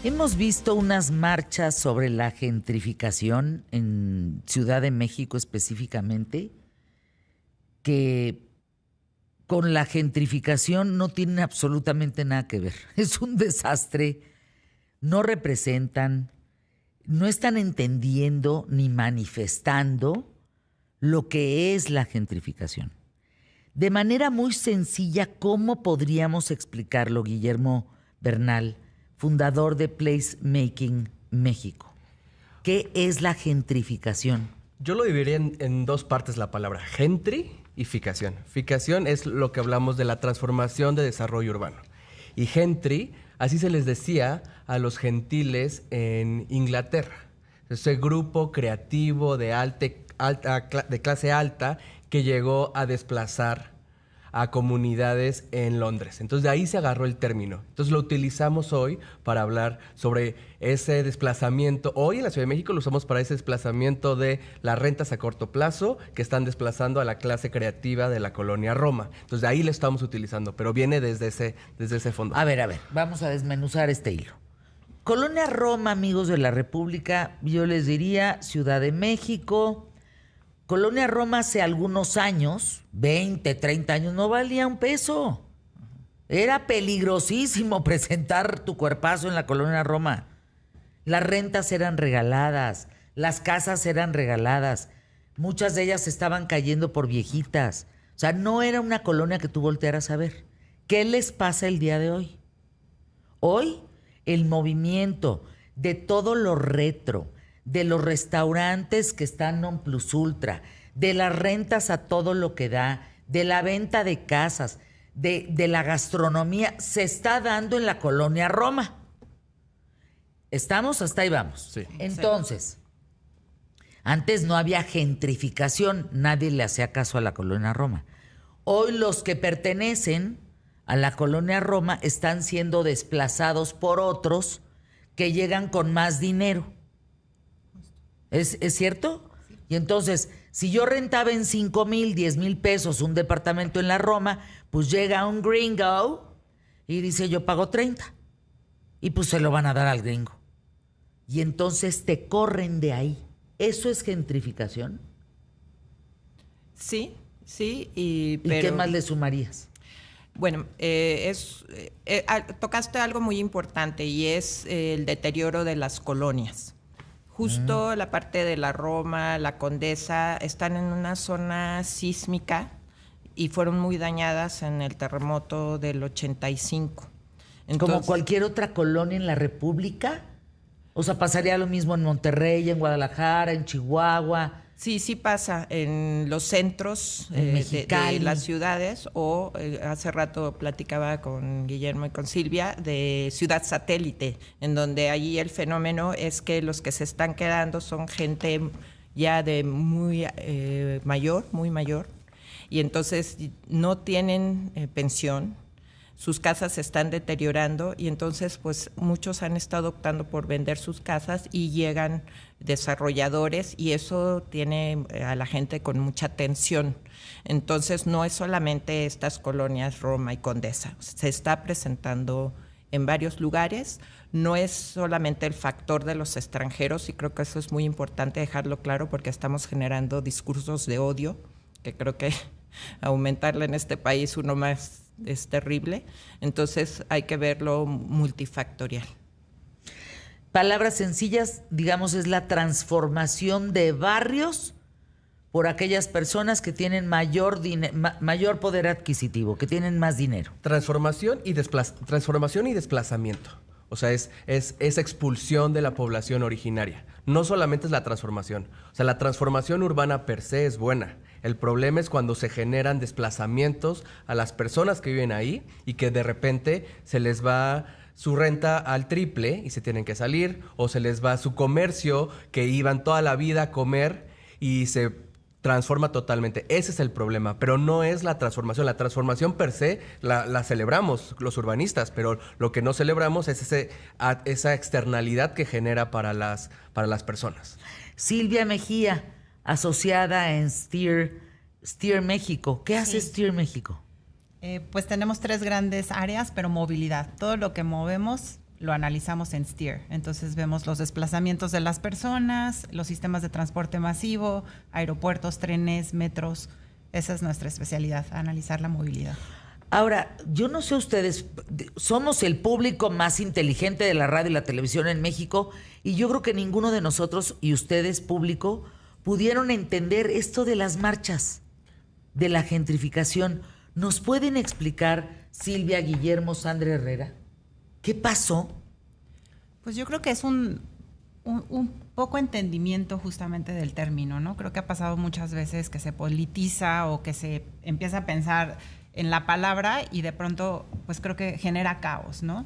Hemos visto unas marchas sobre la gentrificación en Ciudad de México específicamente, que con la gentrificación no tienen absolutamente nada que ver. Es un desastre, no representan, no están entendiendo ni manifestando lo que es la gentrificación. De manera muy sencilla, ¿cómo podríamos explicarlo, Guillermo Bernal, fundador de Placemaking México? ¿Qué es la gentrificación? Yo lo dividiría en dos partes la palabra, gentri y ficación. Ficación es lo que hablamos de la transformación de desarrollo urbano. Y gentri, así se les decía a los gentiles en Inglaterra. Ese grupo creativo de clase alta que llegó a desplazar a comunidades en Londres. Entonces de ahí se agarró el término. Entonces lo utilizamos hoy para hablar sobre ese desplazamiento. Hoy en la Ciudad de México lo usamos para ese desplazamiento de las rentas a corto plazo que están desplazando a la clase creativa de la colonia Roma. Entonces de ahí lo estamos utilizando, pero viene desde ese fondo. A ver, vamos a desmenuzar este hilo. Colonia Roma, amigos de la República, yo les diría Ciudad de México. Colonia Roma hace algunos años, 20, 30 años, no valía un peso. Era peligrosísimo presentar tu cuerpazo en la Colonia Roma. Las rentas eran regaladas, las casas eran regaladas, muchas de ellas estaban cayendo por viejitas. O sea, no era una colonia que tú voltearas a ver. ¿Qué les pasa el día de hoy? Hoy, el movimiento de todo lo retro, de los restaurantes que están non plus ultra, de las rentas a todo lo que da, de la venta de casas, de la gastronomía, se está dando en la Colonia Roma. ¿Estamos? Hasta ahí vamos. Sí. Entonces, antes no había gentrificación, nadie le hacía caso a la Colonia Roma. Hoy los que pertenecen a la Colonia Roma están siendo desplazados por otros que llegan con más dinero. ¿Es cierto? Sí. Y entonces, si yo rentaba en 5,000, 10,000 pesos un departamento en la Roma, pues llega un gringo y dice, yo pago 30. Y pues se lo van a dar al gringo. Y entonces te corren de ahí. ¿Eso es gentrificación? Sí. ¿Y qué más le sumarías? Bueno, tocaste algo muy importante y es el deterioro de las colonias. Justo la parte de la Roma, la Condesa, están en una zona sísmica y fueron muy dañadas en el terremoto del 85. Entonces, ¿como cualquier otra colonia en la República? O sea, ¿pasaría lo mismo en Monterrey, en Guadalajara, en Chihuahua? Sí pasa en los centros de las ciudades o hace rato platicaba con Guillermo y con Silvia de ciudad satélite, en donde allí el fenómeno es que los que se están quedando son gente ya de muy mayor, y entonces no tienen pensión. Sus casas se están deteriorando y entonces pues muchos han estado optando por vender sus casas y llegan desarrolladores y eso tiene a la gente con mucha tensión. Entonces no es solamente estas colonias Roma y Condesa, se está presentando en varios lugares. No es solamente el factor de los extranjeros y creo que eso es muy importante dejarlo claro porque estamos generando discursos de odio que creo que aumentarla en este país uno más es terrible, entonces hay que verlo multifactorial. Palabras sencillas, digamos, es la transformación de barrios por aquellas personas que tienen mayor poder adquisitivo, que tienen más dinero. Transformación y desplazamiento. O sea, es esa expulsión de la población originaria. No solamente es la transformación. O sea, la transformación urbana per se es buena. El problema es cuando se generan desplazamientos a las personas que viven ahí y que de repente se les va su renta al triple y se tienen que salir, o se les va su comercio que iban toda la vida a comer y se transforma totalmente. Ese es el problema, pero no es la transformación. La transformación per se la celebramos los urbanistas, pero lo que no celebramos es esa externalidad que genera para las personas. Silvia Mejía, asociada en Steer México. ¿Qué hace Steer México? Pues tenemos 3 grandes áreas, pero movilidad. Todo lo que movemos lo analizamos en STEER. Entonces vemos los desplazamientos de las personas, los sistemas de transporte masivo, aeropuertos, trenes, metros. Esa es nuestra especialidad, analizar la movilidad. Ahora, yo no sé ustedes, somos el público más inteligente de la radio y la televisión en México, y yo creo que ninguno de nosotros y ustedes, público, pudieron entender esto de las marchas, de la gentrificación. ¿Nos pueden explicar, Silvia, Guillermo, Sandra Herrera, qué pasó? Pues yo creo que es un poco entendimiento justamente del término, ¿no? Creo que ha pasado muchas veces que se politiza o que se empieza a pensar en la palabra y de pronto, pues creo que genera caos, ¿no?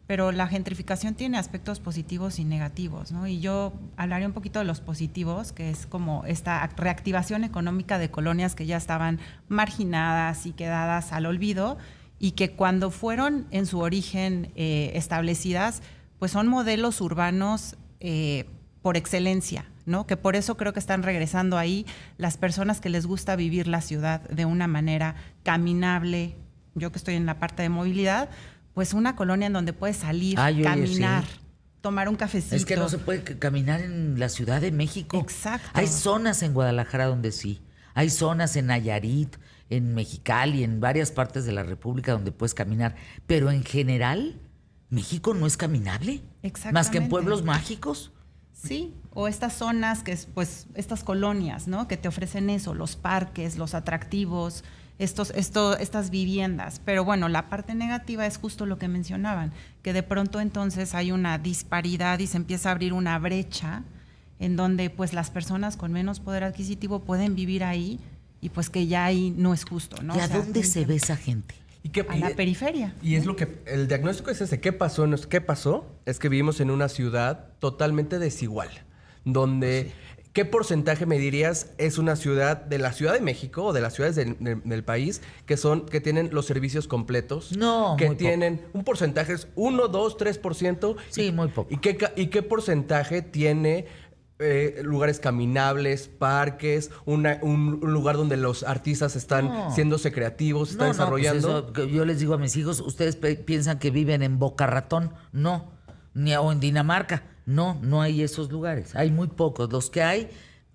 Pero la gentrificación tiene aspectos positivos y negativos, ¿no? Y yo hablaré un poquito de los positivos, que es como esta reactivación económica de colonias que ya estaban marginadas y quedadas al olvido, y que cuando fueron en su origen establecidas, pues son modelos urbanos por excelencia, ¿no? Que por eso creo que están regresando ahí las personas que les gusta vivir la ciudad de una manera caminable. Yo que estoy en la parte de movilidad, pues una colonia en donde puedes salir, caminar, sí, tomar un cafecito. Es que no se puede caminar en la Ciudad de México. Exacto. Hay zonas en Guadalajara donde sí. Hay zonas en Nayarit, en Mexicali, en varias partes de la República donde puedes caminar. Pero en general, México no es caminable. Exactamente. Más que en pueblos mágicos. Sí, o estas zonas que es, pues, estas colonias, ¿no? Que te ofrecen eso, los parques, los atractivos, estas viviendas. Pero bueno, la parte negativa es justo lo que mencionaban, que de pronto entonces hay una disparidad y se empieza a abrir una brecha en donde pues las personas con menos poder adquisitivo pueden vivir ahí y pues que ya ahí no es justo, ¿no? ¿Y a dónde se ve esa gente? A la periferia. Y es lo que el diagnóstico es ese. ¿Qué pasó? ¿Qué pasó? Es que vivimos en una ciudad totalmente desigual, donde ¿qué porcentaje me dirías es una ciudad de la Ciudad de México o de las ciudades del país que tienen los servicios completos? No, que muy tienen poco. Un porcentaje es 1, 2, 3%. Sí, muy poco. ¿Y qué porcentaje tiene lugares caminables, parques, un lugar donde los artistas están siéndose creativos, están desarrollando? Pues eso, yo les digo a mis hijos, ustedes piensan que viven en Boca Ratón. No, o en Dinamarca. No hay esos lugares. Hay muy pocos. Los que hay,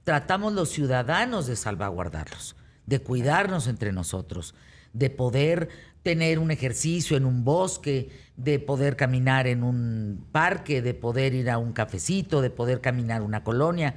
tratamos los ciudadanos de salvaguardarlos, de cuidarnos entre nosotros, de poder tener un ejercicio en un bosque, de poder caminar en un parque, de poder ir a un cafecito, de poder caminar una colonia.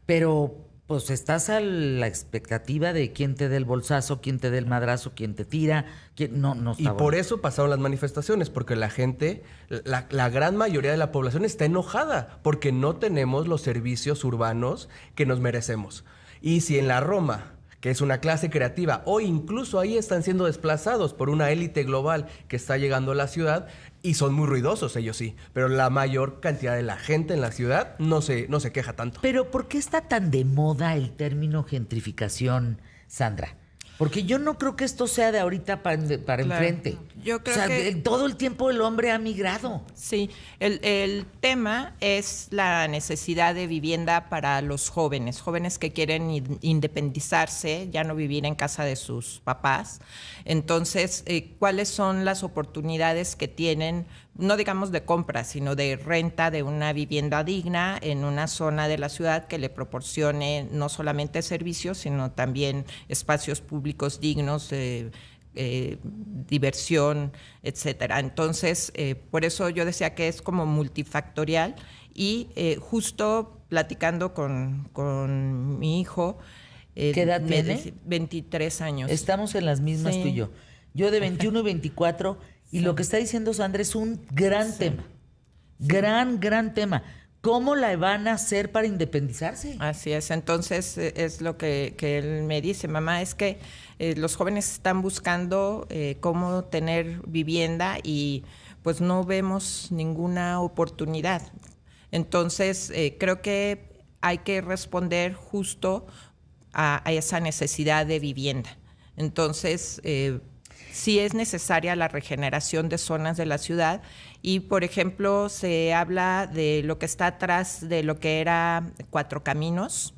Pero pues estás a la expectativa de quién te dé el bolsazo, quién te dé el madrazo, quién te tira. No está y bueno. Por eso pasaron las manifestaciones, porque la gente, la gran mayoría de la población está enojada porque no tenemos los servicios urbanos que nos merecemos. Y si en la Roma, que es una clase creativa, o incluso ahí están siendo desplazados por una élite global que está llegando a la ciudad, y son muy ruidosos ellos sí, pero la mayor cantidad de la gente en la ciudad no se queja tanto. Pero ¿por qué está tan de moda el término gentrificación, Sandra? Porque yo no creo que esto sea de ahorita para enfrente. Yo creo que todo el tiempo el hombre ha migrado. Sí, el tema es la necesidad de vivienda para los jóvenes que quieren independizarse, ya no vivir en casa de sus papás. Entonces, ¿cuáles son las oportunidades que tienen, no digamos de compra, sino de renta de una vivienda digna en una zona de la ciudad que le proporcione no solamente servicios, sino también espacios públicos dignos, diversión, etcétera? Entonces, por eso yo decía que es como multifactorial y justo platicando con mi hijo. ¿Qué edad tiene? 23 años. Estamos en las mismas, tú y yo. Yo de 21 y 24. Y lo que está diciendo Sandra es un gran tema. Gran tema. ¿Cómo la van a hacer para independizarse? Así es. Entonces, es lo que él me dice. Mamá, es que los jóvenes están buscando cómo tener vivienda y pues no vemos ninguna oportunidad. Entonces, creo que hay que responder justo a esa necesidad de vivienda. Entonces, sí es necesaria la regeneración de zonas de la ciudad y, por ejemplo, se habla de lo que está atrás de lo que era Cuatro Caminos,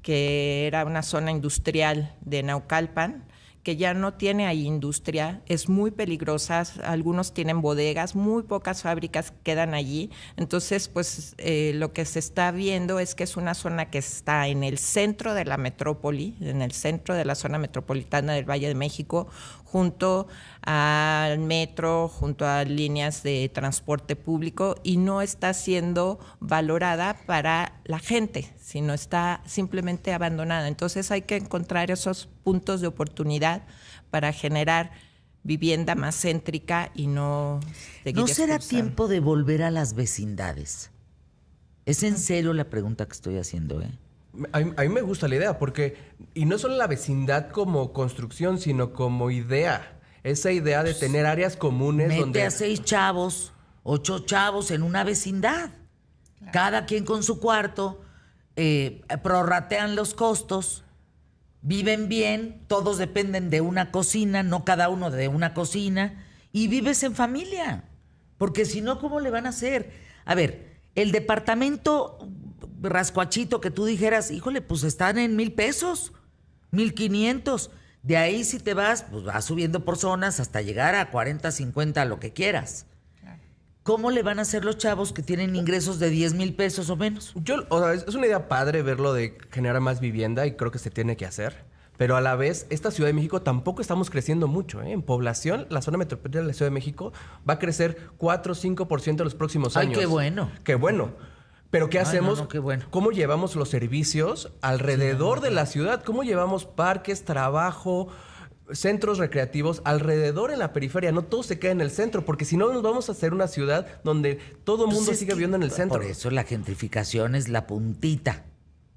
que era una zona industrial de Naucalpan, que ya no tiene ahí industria, es muy peligrosa, algunos tienen bodegas, muy pocas fábricas quedan allí. Entonces, pues lo que se está viendo es que es una zona que está en el centro de la metrópoli, en el centro de la zona metropolitana del Valle de México, junto al metro, junto a líneas de transporte público, y no está siendo valorada para la gente, sino está simplemente abandonada. Entonces hay que encontrar esos puntos de oportunidad para generar vivienda más céntrica y no seguir ¿No será expulsando. tiempo de volver a las vecindades? Es en serio la pregunta que estoy haciendo, ¿eh? A mí me gusta la idea porque, y no solo la vecindad como construcción, sino como idea. Esa idea de tener áreas comunes Mete donde... a 6 chavos, 8 chavos en una vecindad. Claro. Cada quien con su cuarto, prorratean los costos, viven bien, todos dependen de una cocina, no cada uno de una cocina, y vives en familia. Porque si no, ¿cómo le van a hacer? A ver, el departamento rascuachito que tú dijeras, híjole, pues están en 1,000 pesos, 1,500. De ahí si te vas, pues vas subiendo por zonas hasta llegar a 40, 50, lo que quieras. Claro. ¿Cómo le van a hacer los chavos que tienen ingresos de 10,000 pesos o menos? Es una idea padre verlo de generar más vivienda y creo que se tiene que hacer. Pero a la vez, esta Ciudad de México tampoco estamos creciendo mucho, ¿eh? En población, la zona metropolitana de la Ciudad de México va a crecer 4 o 5% en los próximos años. ¡Ay, qué bueno! ¡Qué bueno! Pero ¿qué hacemos? No, qué bueno. ¿Cómo llevamos los servicios alrededor de la ciudad? ¿Cómo llevamos parques, trabajo, centros recreativos alrededor en la periferia? No todo se queda en el centro, porque si no nos vamos a hacer una ciudad donde todo el mundo siga viviendo en el centro. Por eso la gentrificación es la puntita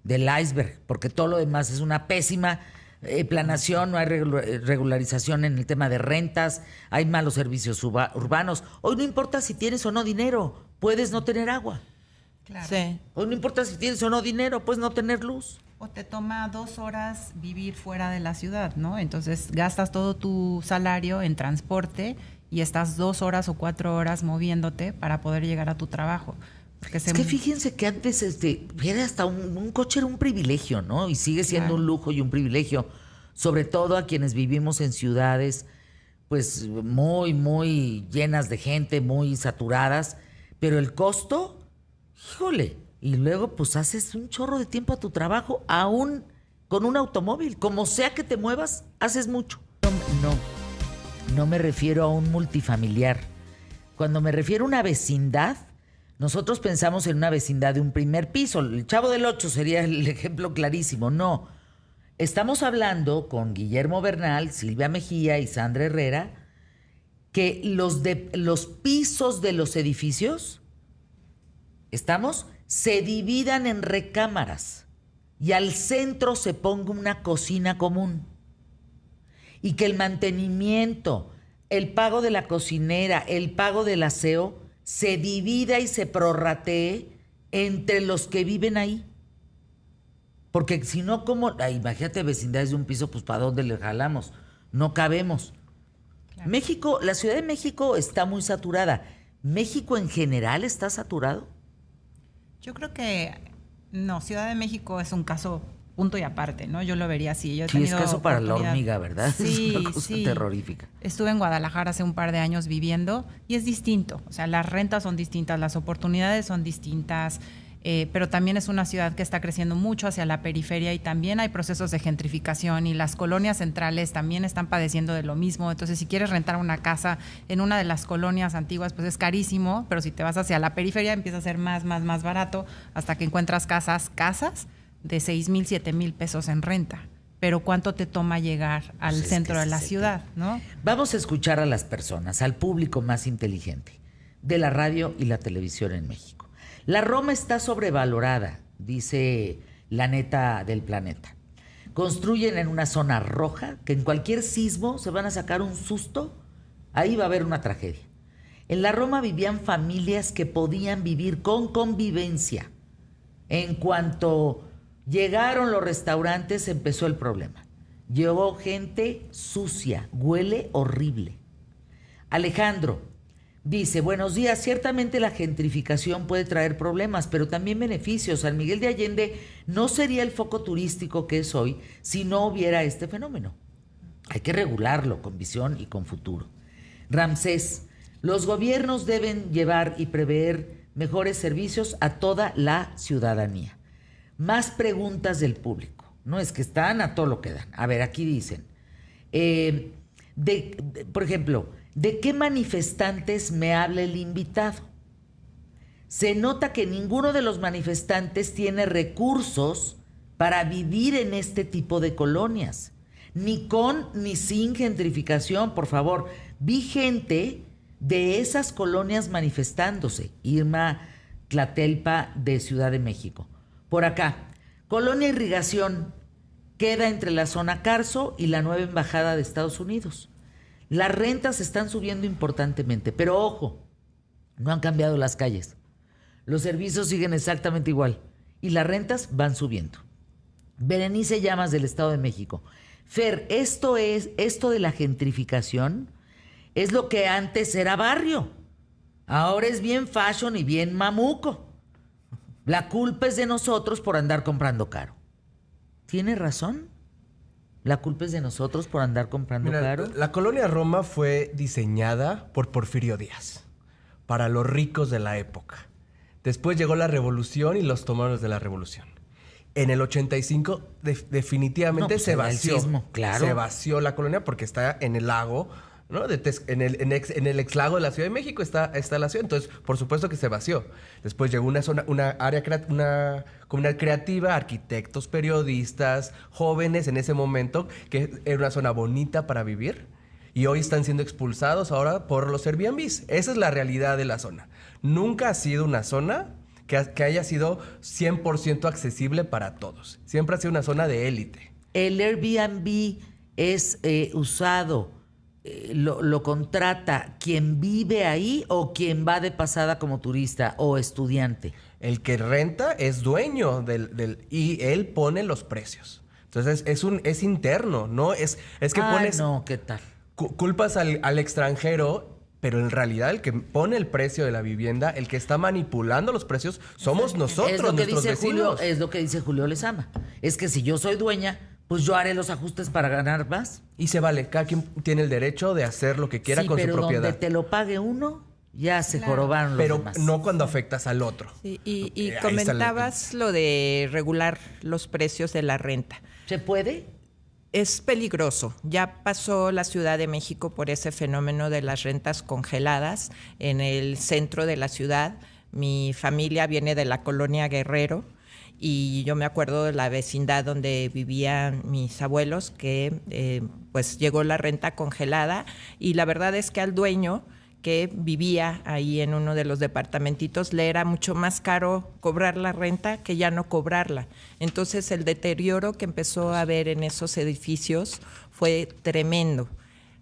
del iceberg, porque todo lo demás es una pésima planación, no hay regularización en el tema de rentas, hay malos servicios urbanos. Hoy no importa si tienes o no dinero, puedes no tener agua. Claro. Sí. Hoy no importa si tienes o no dinero, puedes no tener luz. O te toma 2 horas vivir fuera de la ciudad, ¿no? Entonces gastas todo tu salario en transporte y estás 2 horas o 4 horas moviéndote para poder llegar a tu trabajo. Es que fíjense que antes era hasta un coche era un privilegio, ¿no? Y sigue siendo claro. Un lujo y un privilegio, sobre todo a quienes vivimos en ciudades pues muy, muy llenas de gente, muy saturadas, pero el costo, híjole, y luego pues haces un chorro de tiempo a tu trabajo, aún con un automóvil, como sea que te muevas, haces mucho. No me refiero a un multifamiliar. Cuando me refiero a una vecindad, nosotros pensamos en una vecindad de un primer piso. El Chavo del Ocho sería el ejemplo clarísimo. No. Estamos hablando con Guillermo Bernal, Silvia Mejía y Sandra Herrera que los pisos de los edificios, se dividan en recámaras y al centro se ponga una cocina común. Y que el mantenimiento, el pago de la cocinera, el pago del aseo, se divida y se prorratee entre los que viven ahí. Porque si no, ¿cómo? Imagínate vecindades de un piso, pues ¿para dónde le jalamos? No cabemos. Claro. México, la Ciudad de México está muy saturada. ¿México en general está saturado? Yo creo que no, Ciudad de México es un caso punto y aparte, ¿no? Yo lo vería así. Yo he tenido es caso para la hormiga, ¿verdad? Sí, es una cosa terrorífica. Estuve en Guadalajara hace un par de años viviendo y es distinto. O sea, las rentas son distintas, las oportunidades son distintas, pero también es una ciudad que está creciendo mucho hacia la periferia y también hay procesos de gentrificación y las colonias centrales también están padeciendo de lo mismo. Entonces, si quieres rentar una casa en una de las colonias antiguas, pues es carísimo, pero si te vas hacia la periferia empieza a ser más barato hasta que encuentras casas de 6,000, 7,000 pesos en renta. Pero ¿cuánto te toma llegar al centro de la ciudad, no? Vamos a escuchar a las personas, al público más inteligente de la radio y la televisión en México. La Roma está sobrevalorada, dice la neta del planeta. Construyen en una zona roja que en cualquier sismo se van a sacar un susto. Ahí va a haber una tragedia. En la Roma vivían familias que podían vivir con convivencia. En cuanto llegaron los restaurantes, empezó el problema. Llegó gente sucia, huele horrible. Alejandro dice, buenos días, ciertamente la gentrificación puede traer problemas, pero también beneficios. San Miguel de Allende no sería el foco turístico que es hoy si no hubiera este fenómeno. Hay que regularlo con visión y con futuro. Ramsés, los gobiernos deben llevar y prever mejores servicios a toda la ciudadanía. Más preguntas del público. No es que están a todo lo que dan. A ver, aquí dicen, por ejemplo, ¿de qué manifestantes me habla el invitado? Se nota que ninguno de los manifestantes tiene recursos para vivir en este tipo de colonias. Ni con ni sin gentrificación, por favor. Vi gente de esas colonias manifestándose. Irma Tlatelpa de Ciudad de México. Por acá, Colonia Irrigación queda entre la zona Carso y la nueva embajada de Estados Unidos. Las rentas están subiendo importantemente, pero ojo, no han cambiado las calles. Los servicios siguen exactamente igual y las rentas van subiendo. Berenice Llamas del Estado de México. Fer, esto de la gentrificación es lo que antes era barrio. Ahora es bien fashion y bien mamuco. La culpa es de nosotros por andar comprando caro. ¿Tiene razón? ¿La culpa es de nosotros por andar comprando caro? La colonia Roma fue diseñada por Porfirio Díaz para los ricos de la época. Después llegó la revolución y los tomaron de la revolución. En el 85 definitivamente se vació. Sismo, claro. Se vació la colonia porque está en el lago, ¿no? En el ex lago de la Ciudad de México está la ciudad. Entonces, por supuesto que se vació. Después llegó una comunidad creativa, arquitectos, periodistas, jóvenes en ese momento, que era una zona bonita para vivir. Y hoy están siendo expulsados ahora por los Airbnbs. Esa es la realidad de la zona. Nunca ha sido una zona que haya sido 100% accesible para todos. Siempre ha sido una zona de élite. El Airbnb es usado, lo contrata quien vive ahí o quien va de pasada como turista o estudiante. El que renta es dueño y él pone los precios. Entonces es interno, ¿no? Es que pones... no, ¿qué tal? Culpas al extranjero, pero en realidad el que pone el precio de la vivienda, el que está manipulando los precios, somos nosotros, nuestros vecinos. Es lo que dice Julio Lezama. Es que si yo soy dueña, pues yo haré los ajustes para ganar más. Y se vale, cada quien tiene el derecho de hacer lo que quiera con su propiedad. Pero donde te lo pague uno, ya se jorobaron los demás. Pero no cuando afectas al otro. Sí, y comentabas lo de regular los precios de la renta. ¿Se puede? Es peligroso. Ya pasó la Ciudad de México por ese fenómeno de las rentas congeladas en el centro de la ciudad. Mi familia viene de la colonia Guerrero y yo me acuerdo de la vecindad donde vivían mis abuelos que pues llegó la renta congelada y la verdad es que al dueño que vivía ahí en uno de los departamentitos, le era mucho más caro cobrar la renta que ya no cobrarla. Entonces el deterioro que empezó a haber en esos edificios fue tremendo,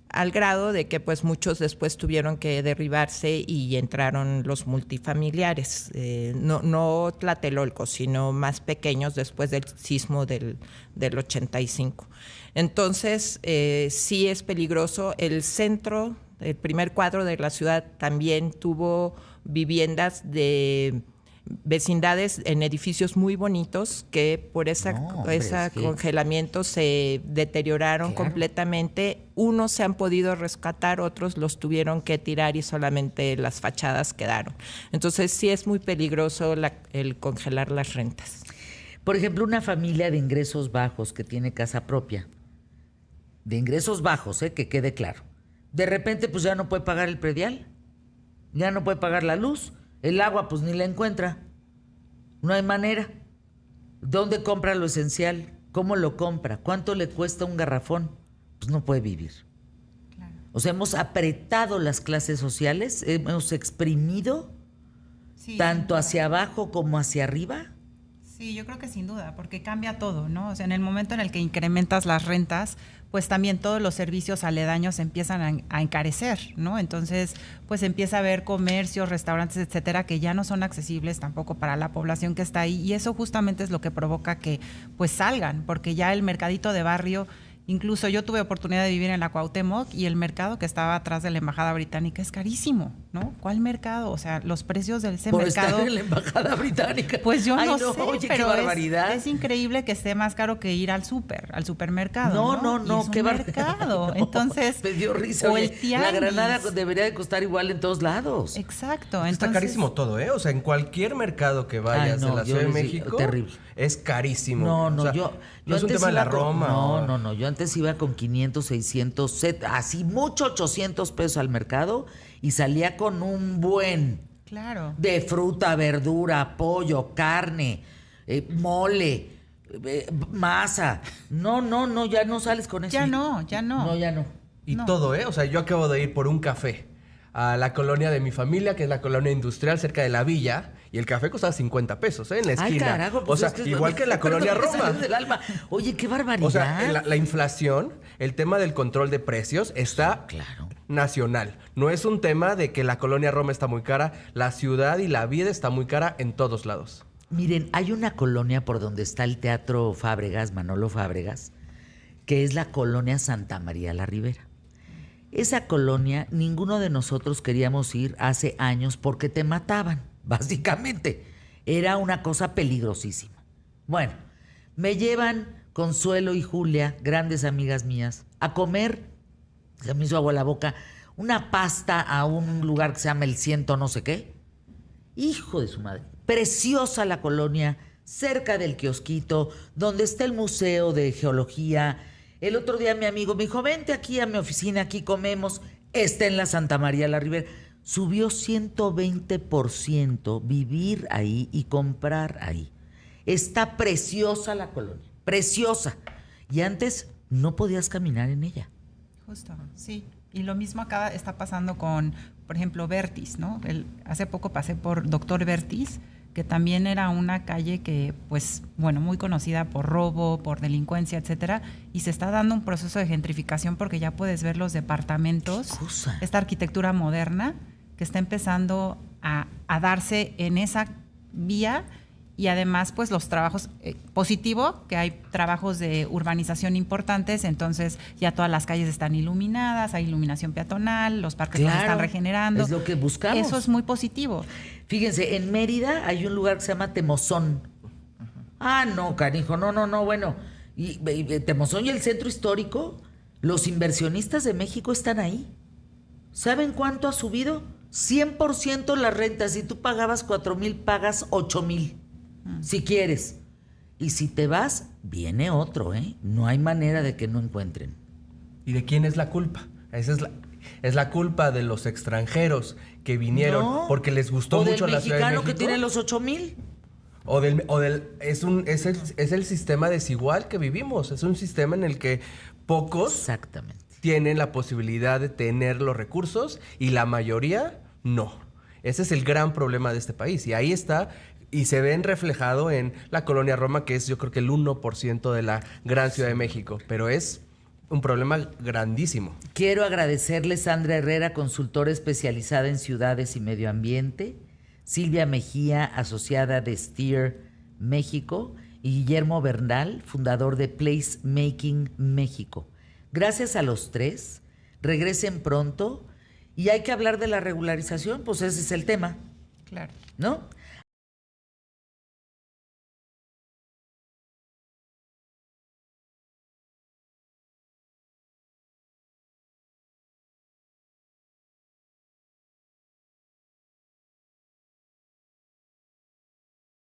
al grado de que pues muchos después tuvieron que derribarse y entraron los multifamiliares, no Tlatelolco, sino más pequeños después del sismo del 85. Entonces sí es peligroso. El centro, el primer cuadro de la ciudad también tuvo viviendas de vecindades en edificios muy bonitos que por ese congelamiento se deterioraron completamente. Unos se han podido rescatar, otros los tuvieron que tirar y solamente las fachadas quedaron. Entonces sí es muy peligroso el congelar las rentas. Por ejemplo, una familia de ingresos bajos que tiene casa propia, de ingresos bajos, que quede claro, de repente pues ya no puede pagar el predial, ya no puede pagar la luz, el agua pues ni la encuentra, no hay manera. ¿Dónde compra lo esencial? ¿Cómo lo compra? ¿Cuánto le cuesta un garrafón? Pues no puede vivir. Claro. O sea, hemos apretado las clases sociales, hemos exprimido tanto hacia abajo como hacia arriba. Sí, yo creo que sin duda, porque cambia todo, ¿no? O sea, en el momento en el que incrementas las rentas, pues también todos los servicios aledaños empiezan a encarecer, ¿no? Entonces, pues empieza a haber comercios, restaurantes, etcétera, que ya no son accesibles tampoco para la población que está ahí. Y eso justamente es lo que provoca que pues salgan, porque ya el mercadito de barrio Incluso yo tuve oportunidad de vivir en la Cuauhtémoc y el mercado que estaba atrás de la Embajada Británica es carísimo, ¿no? ¿Cuál mercado? O sea, los precios de ese por mercado... estar en la Embajada Británica. Pues yo no sé, oye, pero qué barbaridad. es increíble que esté más caro que ir al supermercado, No, qué No, mercado. Entonces, me dio risa. o Oye, el tianguis. la granada debería de costar igual en todos lados. Exacto. Está Entonces, carísimo todo, ¿eh? O sea, en cualquier mercado que vayas de la Ciudad de México, terrible. es carísimo. No, O sea, yo no es un antes tema de la iba con- Roma. No, yo antes iba con 500, 600, así mucho 800 pesos al mercado y salía con un buen claro. de fruta, verdura, pollo, carne, mole, masa. No, ya no sales con eso. Ya no. No, ya no. Y No. todo, ¿eh? O sea, yo acabo de ir por un café a la colonia de mi familia, que es la colonia industrial cerca de la villa, y el café costaba 50 pesos, ¿eh? En la esquina. Ay, carajo, pues o sea, es que igual que en la colonia perdón, me Roma. salió del alma. Oye, qué barbaridad. O sea, la inflación, el tema del control de precios está Claro. nacional. No es un tema de que la colonia Roma está muy cara, la ciudad y la vida está muy cara en todos lados. Miren, hay una colonia por donde está el Teatro Fábregas, Manolo Fábregas, que es la colonia Santa María la Ribera. Esa colonia, ninguno de nosotros queríamos ir hace años porque te mataban, básicamente. Era una cosa peligrosísima. Bueno, me llevan Consuelo y Julia, grandes amigas mías, a comer, se me hizo agua la boca, una pasta a un lugar que se llama El Ciento no sé qué. Hijo de su madre. Preciosa la colonia, cerca del kiosquito, donde está el Museo de Geología. El otro día mi amigo me dijo, vente aquí a mi oficina, aquí comemos. Está en la Santa María la Ribera. Subió 120% vivir ahí y comprar ahí. Está preciosa la colonia, preciosa. Y antes no podías caminar en ella. Justo, sí. Y lo mismo acá está pasando con, por ejemplo, Vertis, ¿no? Hace poco pasé por Doctor Vertis, que también era una calle que, pues, bueno, muy conocida por robo, por delincuencia, etcétera, y se está dando un proceso de gentrificación porque ya puedes ver los departamentos, ¿Qué cosa? esta arquitectura moderna que está empezando a darse en esa vía. Y además, pues los trabajos, positivo, que hay trabajos de urbanización importantes, entonces ya todas las calles están iluminadas, hay iluminación peatonal, los parques los están regenerando. Es lo que buscamos. Eso es muy positivo. Fíjense, en Mérida hay un lugar que se llama Temozón. Ah, no, canijo, no, bueno. Y Temozón y el centro histórico, los inversionistas de México están ahí. ¿Saben cuánto ha subido? 100% las rentas. Si tú pagabas 4,000, pagas 8,000. Si quieres. Y si te vas, viene otro, ¿eh? No hay manera de que no encuentren. ¿Y de quién es la culpa? Esa es la culpa de los extranjeros que vinieron No. porque les gustó mucho la Ciudad de mexicano México. que tiene los 8,000. Es el sistema desigual que vivimos. Es un sistema en el que pocos Exactamente. tienen la posibilidad de tener los recursos y la mayoría no. Ese es el gran problema de este país. Y ahí está, y se ven reflejado en la colonia Roma, que es yo creo que el 1% de la gran Ciudad de México. Pero es un problema grandísimo. Quiero agradecerle Sandra Herrera, consultora especializada en ciudades y medio ambiente, Silvia Mejía, asociada de Steer México, y Guillermo Bernal, fundador de Place Making México. Gracias a los tres, regresen pronto y hay que hablar de la regularización, pues ese es el tema, Claro. ¿no?